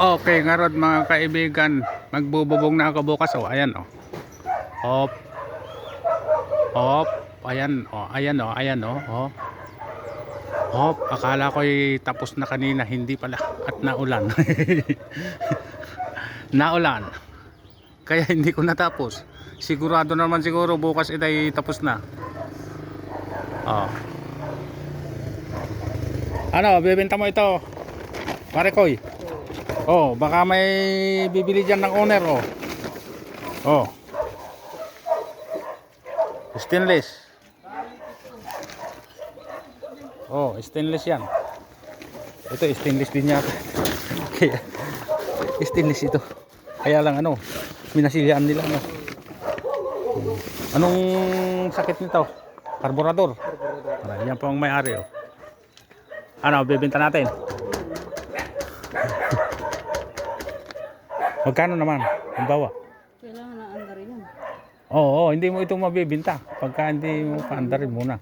Okay, ngarod mga kaibigan, magbububong na ako bukas. Oh, ayan oh. Hop. Hop. Ayan oh, ayan oh, ayan oh. Oh. Hop, akala ko'y tapos na kanina, hindi pala at naulan. Naulan. Kaya hindi ko natapos. Sigurado naman siguro bukas itay tapos na. Oh. Ano, bibenta mo ito? Pare Koy. Oh, baka may bibili diyan ng owner oh. Oh. Stainless. Oh, stainless yan. Ito stainless din yata. Kaya stainless ito. Kaya lang ano, minasilian nila ano. Anong sakit nito? Karburador. Yan po ang may-ari oh. Ano, bibenta natin? Magkano naman? Ang bawa? Kailangan na andarin yun. Oo, hindi mo ito mabibenta. Pagka hindi mo paandarin muna.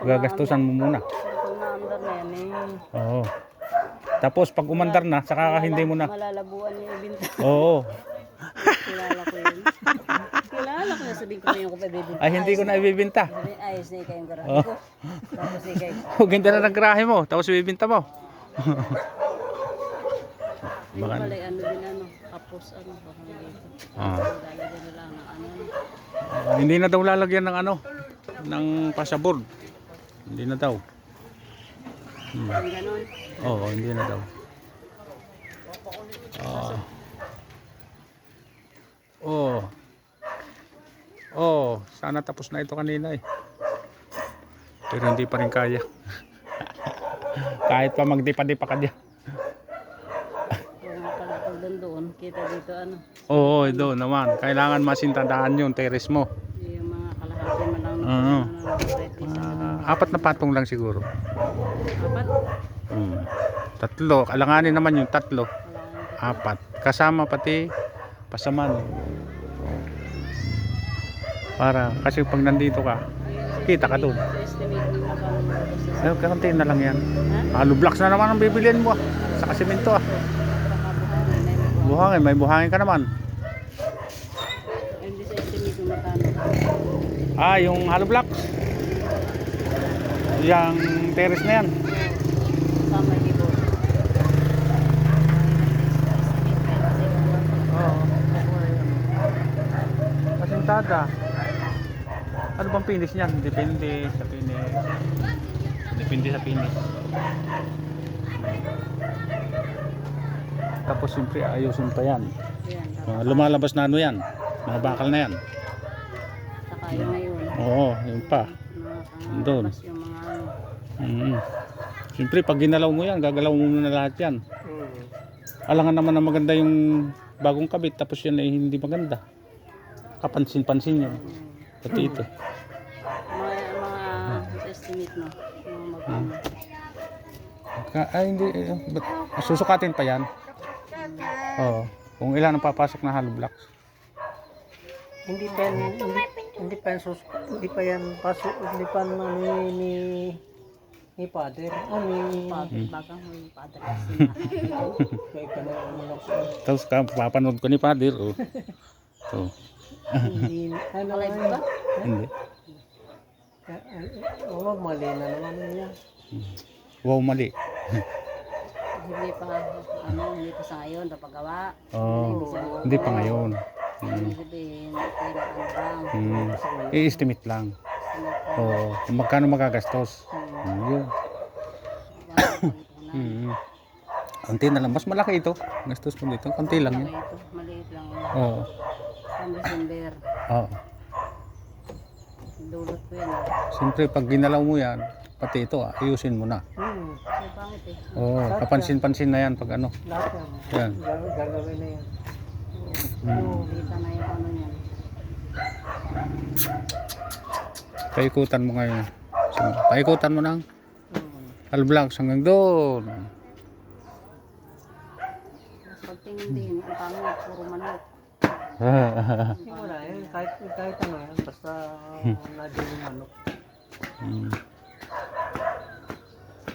Gagastusan mo muna. Pag naandar na yan eh. Oo. Tapos pag umandar na, saka hindi mo na. Malalabuan niya ibinta. Oo. Kilala ko yun. Kilala ko na, sabihin ko na yung kapabibinta. Ay, hindi ko na ibibenta. Ayos na ikaw yung garahe Oh. ko. Tapos ikaw. Oh, ganda na ng grahe mo. Tapos ibibenta mo. Yung pala ano din ano. Tapos ano. Baka dito. Ah. Lalagyan na lang ng ano. Hindi na daw lalagyan ng ano. Ng pasabord. Hindi na daw. Yung ganon. Oo, hindi na daw. Ah. Oh. Oh, sana tapos na ito kanina eh. Pero hindi pa rin kaya. Kahit pa magdipa-dipa ka diyan. Yung mga pala pag doon, kita dito ano. Oo, doon naman. Kailangan masintandaan yung teres mo. Yung mga kalahati man lang. Oo. Ano, Apat na patong lang siguro. apat. Tatlo. Alanganin naman yung tatlo. Wala. Apat. Kasama pati pasaman. Para kasi pag nandito ka, kita ka doon. Estimate mo na paano mo Ayun, kaunti na lang yan. Ha? Halo blocks na naman ang bibilihan mo. Sa kasimento ah. Pakabuhangin na yung Buhangin, may buhangin ka naman. hindi sa estimate mo magkano. Ah, yung halo blocks. Yung terrace na yan. Sama dito. Oo. Kasintada. Ano bang finish niyan? Depende sa finish. Depende sa finish. Tapos siyempre ayusin pa yan. Yan. Lumalabas na ano yan. Mga bakal na yan. Saka yung ngayon. Oo, yun pa. Doon. Tapos yung mga ano. Siyempre pag ginalaw mo yan, gagalaw mo na lahat yan. Alangan naman na maganda yung bagong kabit tapos yan ay hindi maganda. Kapansin-pansin yun. Pati ito. Mga estimate mo. Yung magkano. Ay hindi, susukatin pa yan. Oo. Kung ilan ang papasok na hollow blocks. Hindi pa yan, hindi pa yan hindi pa yan pasok, hindi pa ni father. Bagang may padre. May kanang Tapos papanood ko ni Father. Oh. So, hindi, ano Alive ba? hindi. Oo, mali na naman niya. Wow, mali. Hindi pa, hindi pa sa ngayon, napagawa. Oh, hindi pa ngayon. Ibig sabihin, kailangan lang. I-estimate lang. Oo, kung magkano magagastos. Yun. Konti na lang. Mas malaki ito. Gastos mo dito. Konti lang yun. Maliit lang. Oo. Pang December. Oo. Dulot ko yan. Siyempre, pag ginalaw mo yan, pati ito, ayusin mo na. Kasi pangit eh. Oo, kapansin-pansin na yan pag ano. Lahat Yan. yan. Gagawin na yan. Kita na yung ano yan. Paikutan mo ngayon. Paikutan mo ng halblocks hanggang doon. Pagtingin din, ang pangit, puro manok. Wala yan. Kahit ano yan. Basta nadyo yung manok.